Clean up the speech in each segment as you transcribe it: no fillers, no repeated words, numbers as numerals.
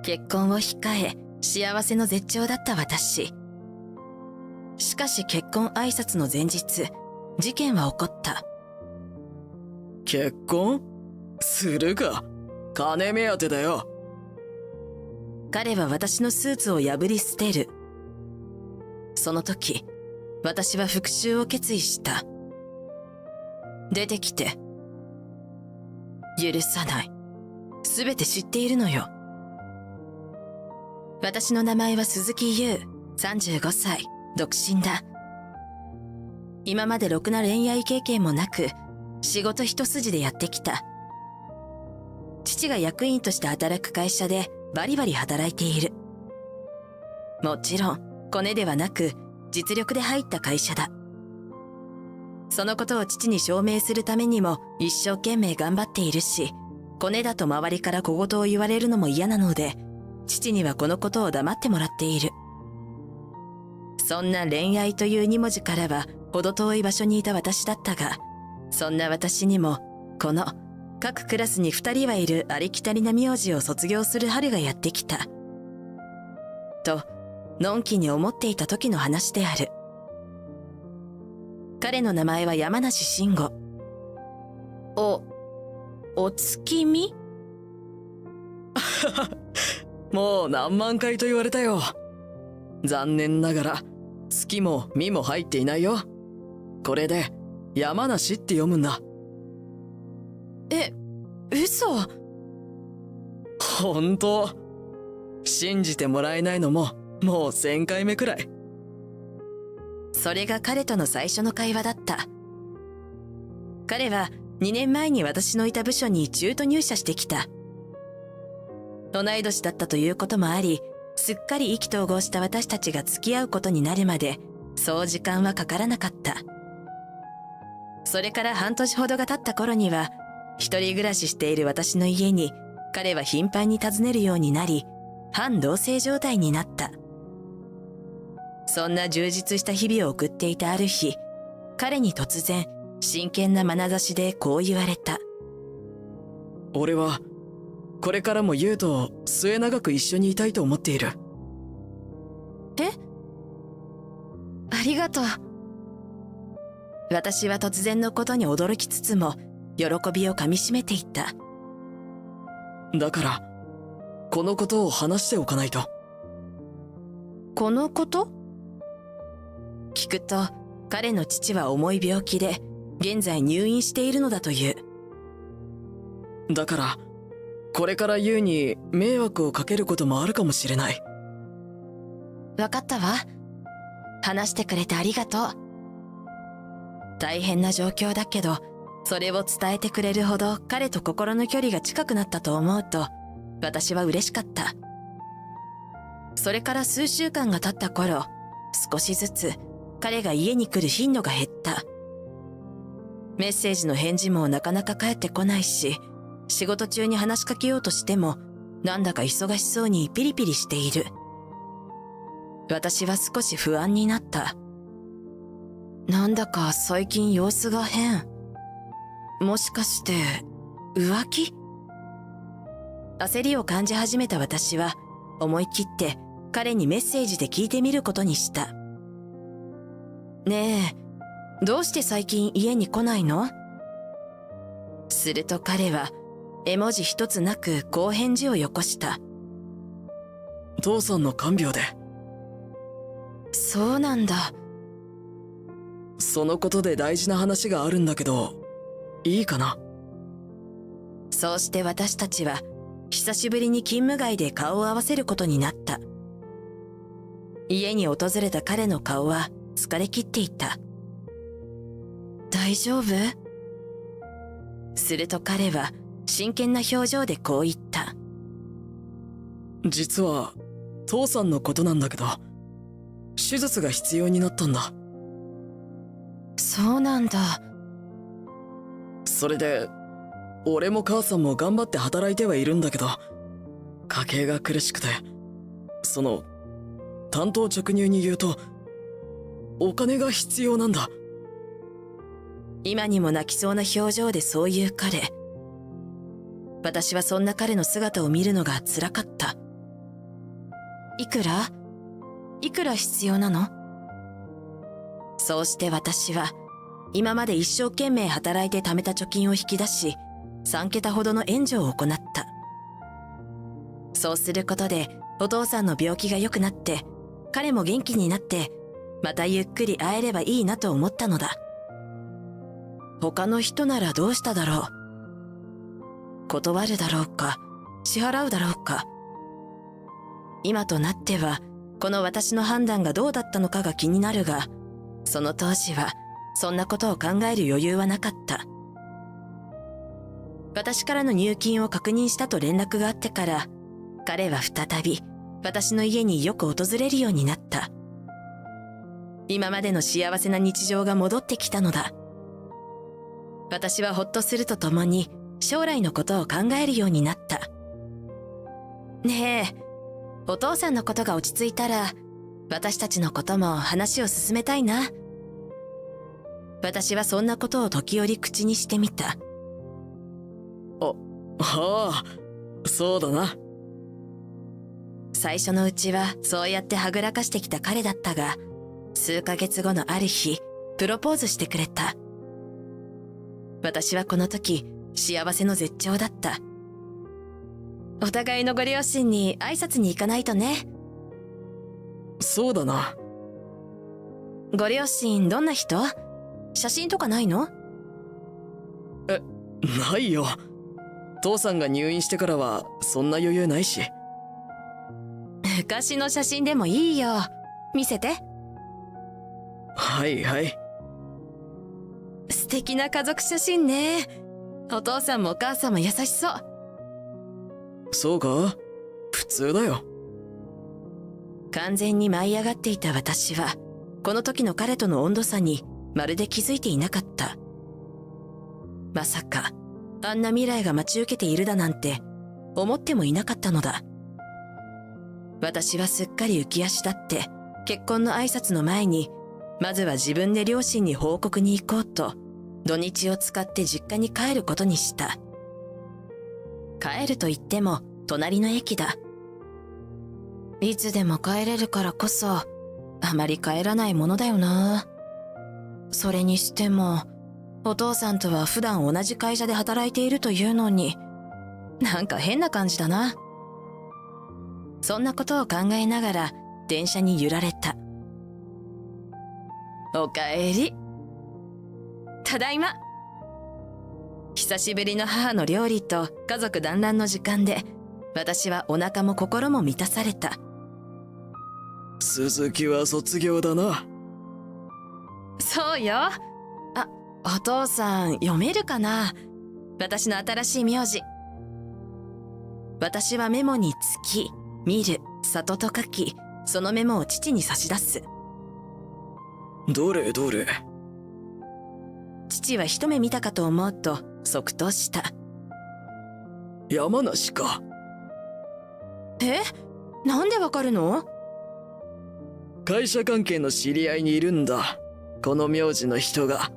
結婚を控え、幸せの絶頂だった私。しかし結婚挨拶の前日、事件は起こった。結婚するか。金目当てだよ。彼は私のスーツを破り捨てる。その時、私は復讐を決意した。出てきて。許さない。すべて知っているのよ。私の名前は鈴木優、35歳、独身だ。今までろくな恋愛経験もなく、仕事一筋でやってきた。父が役員として働く会社でバリバリ働いている。もちろん、コネではなく、実力で入った会社だ。そのことを父に証明するためにも一生懸命頑張っているし、コネだと周りから小言を言われるのも嫌なので、父にはこのことを黙ってもらっている。そんな恋愛という2文字からは程遠い場所にいた私だったが、そんな私にも、この各クラスに2人はいるありきたりな名字を卒業する春がやってきた。と、のんきに思っていた時の話である。彼の名前は山梨慎吾。お月見？もう何万回と言われたよ。残念ながら月も実も入っていないよ。これで山梨って読むんだ。嘘。本当。信じてもらえないのももう1000回目くらい。それが彼との最初の会話だった。彼は2年前に私のいた部署に中途入社してきた。同い年だったということもあり、すっかり意気投合した私たちが付き合うことになるまで、そう時間はかからなかった。それから半年ほどが経った頃には、一人暮らししている私の家に、彼は頻繁に訪ねるようになり、半同棲状態になった。そんな充実した日々を送っていたある日、彼に突然、真剣な眼差しでこう言われた。俺は、これからも優と末永く一緒にいたいと思っている。ありがとう。私は突然のことに驚きつつも、喜びをかみしめていった。だから、このことを話しておかないと。このこと？聞くと、彼の父は重い病気で、現在入院しているのだという。だから、これから優に迷惑をかけることもあるかもしれない。わかったわ。話してくれてありがとう。大変な状況だけど、それを伝えてくれるほど彼と心の距離が近くなったと思うと、私は嬉しかった。それから数週間が経った頃、少しずつ彼が家に来る頻度が減った。メッセージの返事もなかなか返ってこないし、仕事中に話しかけようとしても、なんだか忙しそうにピリピリしている。私は少し不安になった。なんだか最近様子が変。もしかして、浮気？焦りを感じ始めた私は、思い切って彼にメッセージで聞いてみることにした。ねえ、どうして最近家に来ないの？すると彼は、絵文字一つなくこう返事をよこした。父さんの看病で。そうなんだ。そのことで大事な話があるんだけど、いいかな？そうして私たちは、久しぶりに勤務外で顔を合わせることになった。家に訪れた彼の顔は疲れ切っていた。大丈夫？すると彼は真剣な表情でこう言った。実は、父さんのことなんだけど、手術が必要になったんだ。そうなんだ。それで、俺も母さんも頑張って働いてはいるんだけど、家計が苦しくて、単刀直入に言うと、お金が必要なんだ。今にも泣きそうな表情でそう言う彼。私はそんな彼の姿を見るのが辛かった。いくら必要なの？そうして私は今まで一生懸命働いて貯めた貯金を引き出し、3桁ほどの援助を行った。そうすることでお父さんの病気が良くなって、彼も元気になって、またゆっくり会えればいいなと思ったのだ。他の人ならどうしただろう。断るだろうか、支払うだろうか。今となってはこの私の判断がどうだったのかが気になるが、その当時はそんなことを考える余裕はなかった。私からの入金を確認したと連絡があってから、彼は再び私の家によく訪れるようになった。今までの幸せな日常が戻ってきたのだ。私はほっとするとともに将来のことを考えるようになった。ねえ、お父さんのことが落ち着いたら、私たちのことも話を進めたいな。私はそんなことを時折口にしてみた。はあ、そうだな。最初のうちはそうやってはぐらかしてきた彼だったが、数ヶ月後のある日、プロポーズしてくれた。私はこの時、幸せの絶頂だった。お互いのご両親に挨拶に行かないとね。そうだな。ご両親どんな人？写真とかないの？ないよ。父さんが入院してからはそんな余裕ないし。昔の写真でもいいよ。見せて。はいはい。素敵な家族写真ね。お父さんもお母さんも優しそう。そうか？普通だよ。完全に舞い上がっていた私は、この時の彼との温度差にまるで気づいていなかった。まさか、あんな未来が待ち受けているだなんて思ってもいなかったのだ。私はすっかり浮き足立って、結婚の挨拶の前に、まずは自分で両親に報告に行こうと、土日を使って実家に帰ることにした。帰ると言っても隣の駅だ。いつでも帰れるからこそ、あまり帰らないものだよな。それにしても、お父さんとは普段同じ会社で働いているというのに、なんか変な感じだな。そんなことを考えながら電車に揺られた。おかえり。ただいま。久しぶりの母の料理と家族団らんの時間で、私はお腹も心も満たされた。鈴木は卒業だな。そうよ。あ、お父さん読めるかな？私の新しい名字。私はメモにつき、見る、里と書き、そのメモを父に差し出す。どれどれ。父は一目見たかと思うと即答した。山梨か。なんでわかるの？会社関係の知り合いにいるんだ、この名字の人が。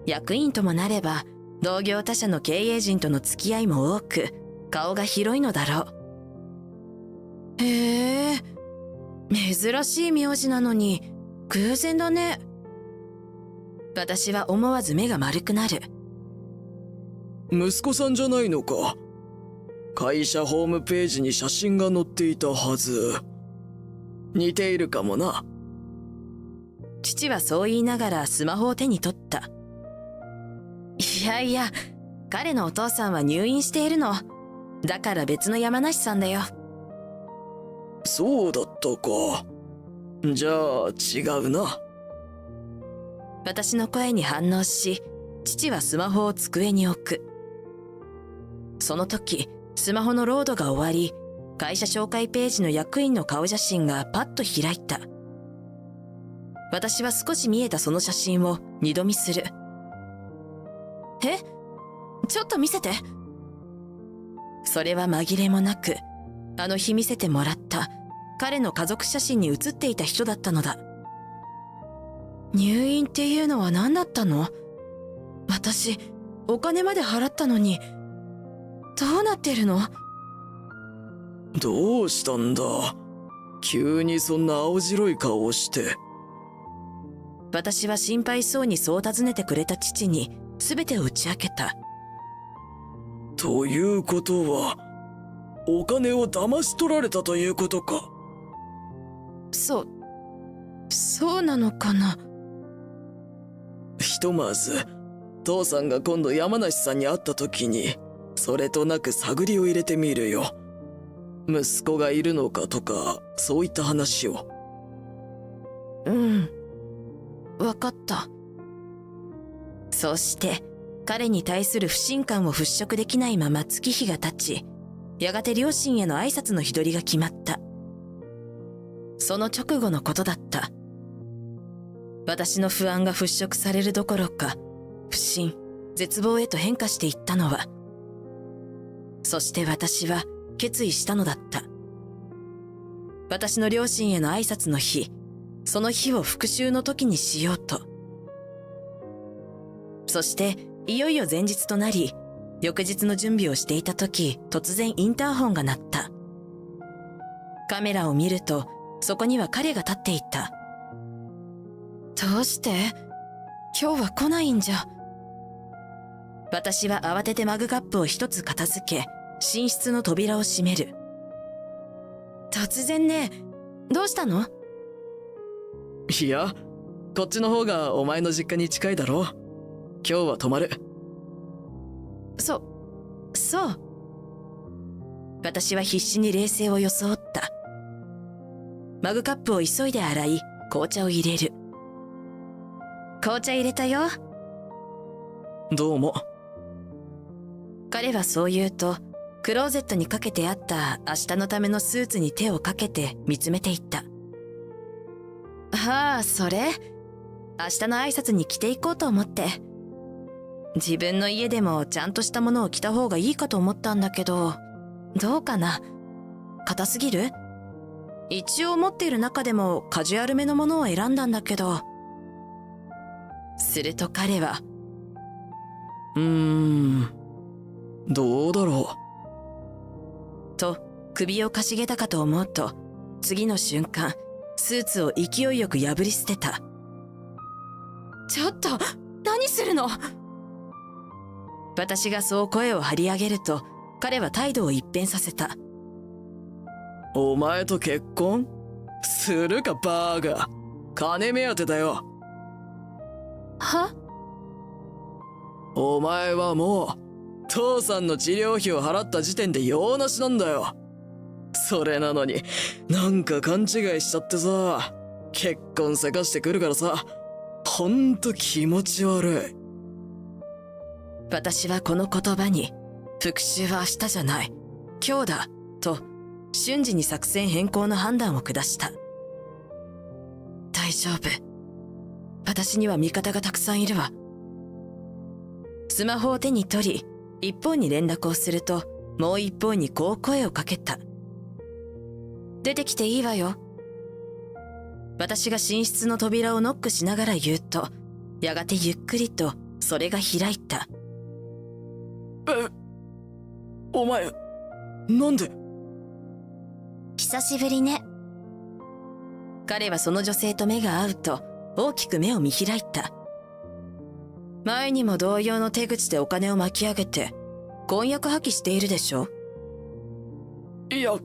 役員ともなれば同業他社の経営陣との付き合いも多く、顔が広いのだろう。へえ、珍しい名字なのに偶然だね。私は思わず目が丸くなる。息子さんじゃないのか。会社ホームページに写真が載っていたはず。似ているかもな。父はそう言いながらスマホを手に取った。いやいや、彼のお父さんは入院しているの。だから別の山梨さんだよ。そうだったか。じゃあ違うな。私の声に反応し、父はスマホを机に置く。その時、スマホのロードが終わり、会社紹介ページの役員の顔写真がパッと開いた。私は少し見えたその写真を二度見する。ちょっと見せて。それは紛れもなく、あの日見せてもらった彼の家族写真に写っていた人だったのだ。入院っていうのは何だったの？私、お金まで払ったのに、どうなってるの？どうしたんだ？急にそんな青白い顔をして。私は心配そうにそう尋ねてくれた父に全てを打ち明けた。ということは、お金を騙し取られたということか？そうなのかな。ひとまず、父さんが今度山梨さんに会った時に、それとなく探りを入れてみるよ。息子がいるのかとか、そういった話を。うん、わかった。そうして彼に対する不信感を払拭できないまま月日が経ち、やがて両親への挨拶の日取りが決まった。その直後のことだった。私の不安が払拭されるどころか、不信、絶望へと変化していったのは、そして私は決意したのだった。私の両親への挨拶の日、その日を復讐の時にしようと。そしていよいよ前日となり、翌日の準備をしていた時、突然インターホンが鳴った。カメラを見ると、そこには彼が立っていた。どうして？今日は来ないんじゃ。私は慌ててマグカップを一つ片付け、寝室の扉を閉める。突然ね、どうしたの？いや、こっちの方がお前の実家に近いだろ。今日は泊まる。そう。私は必死に冷静を装った。マグカップを急いで洗い、紅茶を入れる。紅茶入れたよ。どうも。彼はそう言うと、クローゼットにかけてあった明日のためのスーツに手をかけて見つめていった。ああ、それ？明日の挨拶に着ていこうと思って。自分の家でもちゃんとしたものを着た方がいいかと思ったんだけど、どうかな？硬すぎる？一応持っている中でもカジュアルめのものを選んだんだけど。すると彼は、どうだろう。と首をかしげたかと思うと、次の瞬間、スーツを勢いよく破り捨てた。ちょっと、何するの？私がそう声を張り上げると、彼は態度を一変させた。お前と結婚？するかバーガー。金目当てだよ。は？お前はもう父さんの治療費を払った時点で用なしなんだよ。それなのになんか勘違いしちゃってさ、結婚せかしてくるからさ、ほんと気持ち悪い。私はこの言葉に、復讐は明日じゃない、今日だと瞬時に作戦変更の判断を下した。大丈夫、私には味方がたくさんいるわ。スマホを手に取り、一方に連絡をすると、もう一方にこう声をかけた。出てきていいわよ。私が寝室の扉をノックしながら言うと、やがてゆっくりとそれが開いた。お前、なんで？久しぶりね。彼はその女性と目が合うと、大きく目を見開いた。前にも同様の手口でお金を巻き上げて、婚約破棄しているでしょ？いや。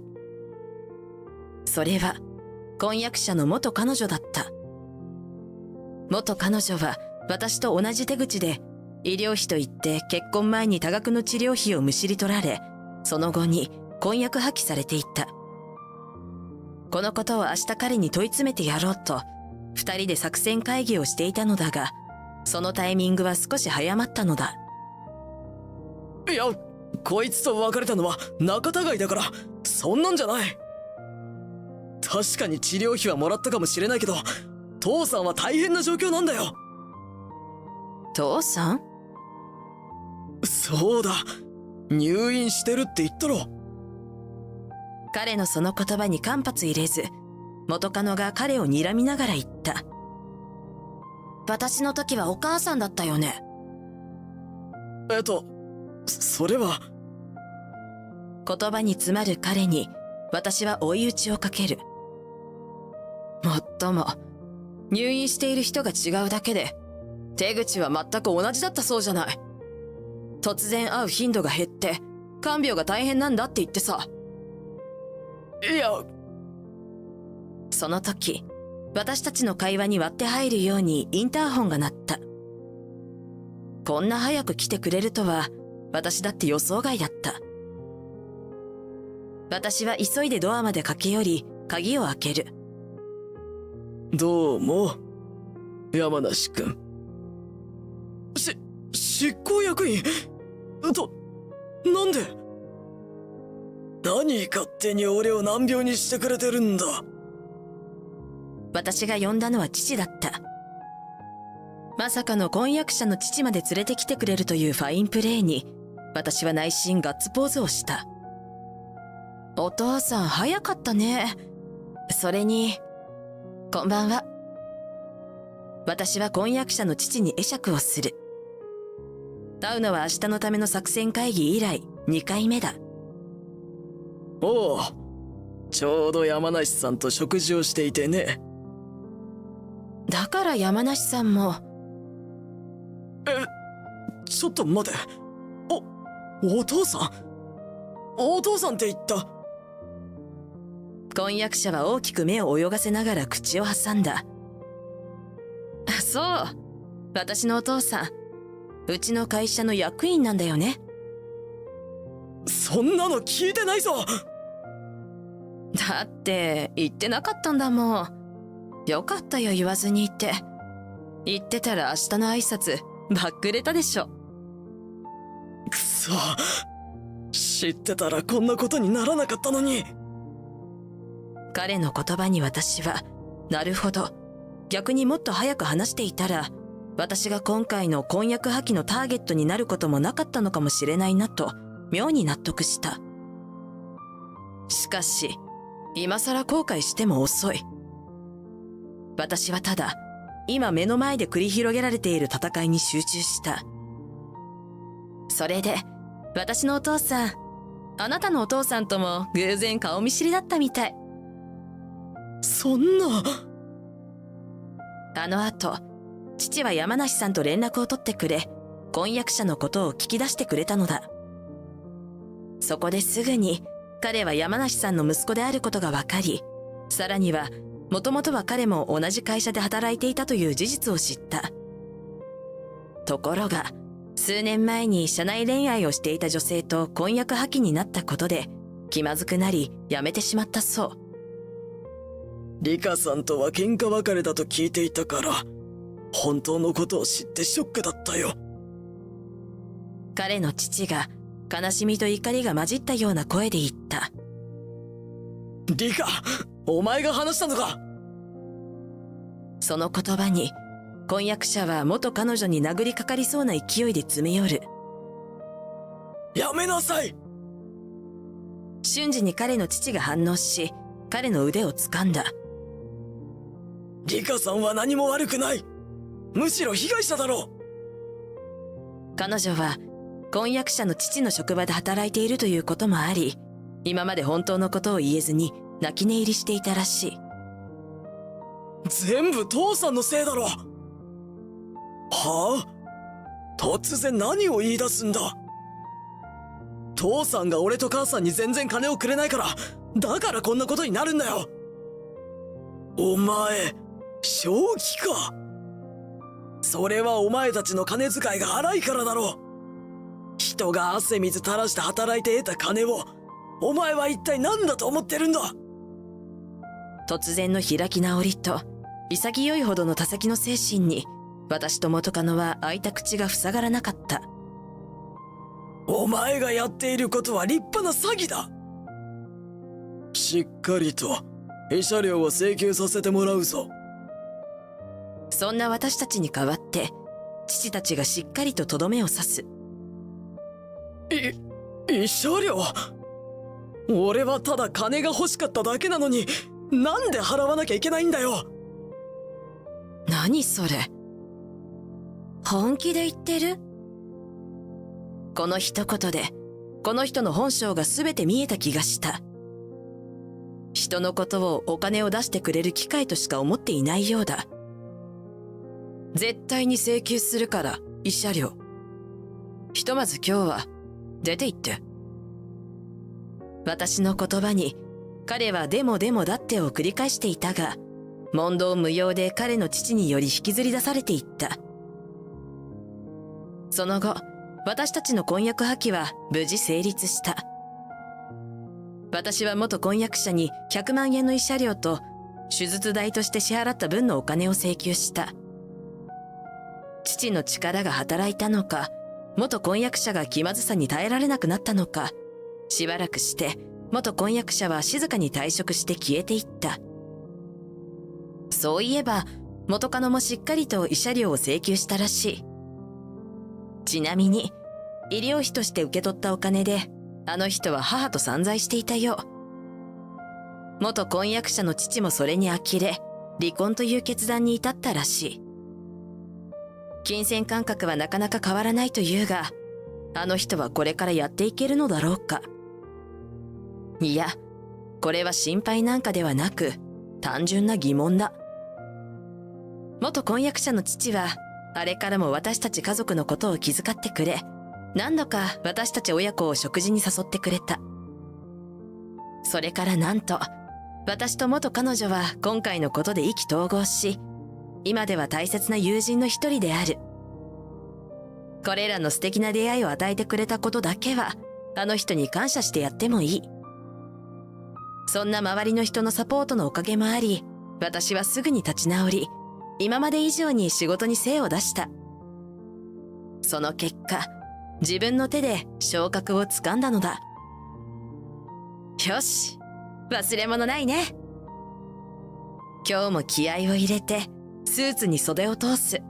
それは、婚約者の元彼女だった。元彼女は私と同じ手口で、医療費といって結婚前に多額の治療費をむしり取られ、その後に婚約破棄されていた。このことを明日彼に問い詰めてやろうと、二人で作戦会議をしていたのだが、そのタイミングは少し早まったのだ。いや、こいつと別れたのは仲違いだから、そんなんじゃない。確かに治療費はもらったかもしれないけど、父さんは大変な状況なんだよ。父さん？そうだ、入院してるって言ったろ。彼のその言葉に間髪入れず、元カノが彼を睨みながら言った。私の時はお母さんだったよね。それは。言葉に詰まる彼に、私は追い打ちをかける。もっとも、入院している人が違うだけで、手口は全く同じだったそうじゃない。突然会う頻度が減って、看病が大変なんだって言ってさ。いや、その時、私たちの会話に割って入るようにインターホンが鳴った。こんな早く来てくれるとは、私だって予想外だった。私は急いでドアまで駆け寄り、鍵を開ける。どうも、山梨くん。執行役員？なんで？何勝手に俺を難病にしてくれてるんだ？私が呼んだのは父だった。まさかの婚約者の父まで連れてきてくれるというファインプレーに、私は内心ガッツポーズをした。お父さん早かったね。それに、こんばんは。私は婚約者の父に会釈をする。会うのは明日のための作戦会議以来2回目だ。おう、ちょうど山梨さんと食事をしていてね。だから山梨さんも。ちょっと待て。お父さん？お父さんって言った？婚約者は大きく目を泳がせながら口を挟んだ。そう、私のお父さん、うちの会社の役員なんだよね。そんなの聞いてないぞ。だって言ってなかったんだもん。よかったよ、言わずに言って。言ってたら明日の挨拶バックれたでしょ。くそ、知ってたらこんなことにならなかったのに。彼の言葉に私は、なるほど、逆にもっと早く話していたら、私が今回の婚約破棄のターゲットになることもなかったのかもしれないなと妙に納得した。しかし今さら後悔しても遅い。私はただ今目の前で繰り広げられている戦いに集中した。それで私のお父さん、あなたのお父さんとも偶然顔見知りだったみたい。そんな。あの後、父は山梨さんと連絡を取ってくれ、婚約者のことを聞き出してくれたのだ。そこですぐに彼は山梨さんの息子であることが分かり、さらにはもともとは彼も同じ会社で働いていたという事実を知った。ところが数年前に社内恋愛をしていた女性と婚約破棄になったことで気まずくなり辞めてしまったそう。リカさんとは喧嘩別れだと聞いていたから、本当のことを知ってショックだったよ。彼の父が悲しみと怒りが混じったような声で言った。リカ、お前が話したのか？その言葉に婚約者は元彼女に殴りかかりそうな勢いで詰め寄る。やめなさい！瞬時に彼の父が反応し、彼の腕を掴んだ。リカさんは何も悪くない。むしろ被害者だろう。彼女は婚約者の父の職場で働いているということもあり、今まで本当のことを言えずに泣き寝入りしていたらしい。全部父さんのせいだろ。はあ？突然何を言い出すんだ？父さんが俺と母さんに全然金をくれないから、だからこんなことになるんだよ。お前、正気か？それはお前たちの金遣いが荒いからだろ。人が汗水垂らして働いて得た金を、お前は一体何だと思ってるんだ？突然の開き直りと潔いほどの他責の精神に、私と元カノは開いた口が塞がらなかった。お前がやっていることは立派な詐欺だ。しっかりと慰謝料を請求させてもらうぞ。そんな私たちに代わって父たちがしっかりととどめを刺す。慰謝料？俺はただ金が欲しかっただけなのに、なんで払わなきゃいけないんだよ。何それ、本気で言ってる？この一言でこの人の本性が全て見えた気がした。人のことをお金を出してくれる機会としか思っていないようだ。絶対に請求するから、慰謝料。ひとまず今日は出て行って。私の言葉に彼はでもでもだってを繰り返していたが、問答無用で彼の父により引きずり出されていった。その後、私たちの婚約破棄は無事成立した。私は元婚約者に100万円の慰謝料と手術代として支払った分のお金を請求した。父の力が働いたのか、元婚約者が気まずさに耐えられなくなったのか、しばらくして元婚約者は静かに退職して消えていった。そういえば元カノもしっかりと慰謝料を請求したらしい。ちなみに医療費として受け取ったお金であの人は母と散財していたよ。元婚約者の父もそれに呆れ、離婚という決断に至ったらしい。金銭感覚はなかなか変わらないというが、あの人はこれからやっていけるのだろうか。いや、これは心配なんかではなく、単純な疑問だ。元婚約者の父は、あれからも私たち家族のことを気遣ってくれ、何度か私たち親子を食事に誘ってくれた。それからなんと、私と元彼女は今回のことで意気投合し、今では大切な友人の一人である。これらの素敵な出会いを与えてくれたことだけは、あの人に感謝してやってもいい。そんな周りの人のサポートのおかげもあり、私はすぐに立ち直り、今まで以上に仕事に精を出した。その結果、自分の手で昇格をつかんだのだ。よし、忘れ物ないね。今日も気合を入れて、スーツに袖を通す。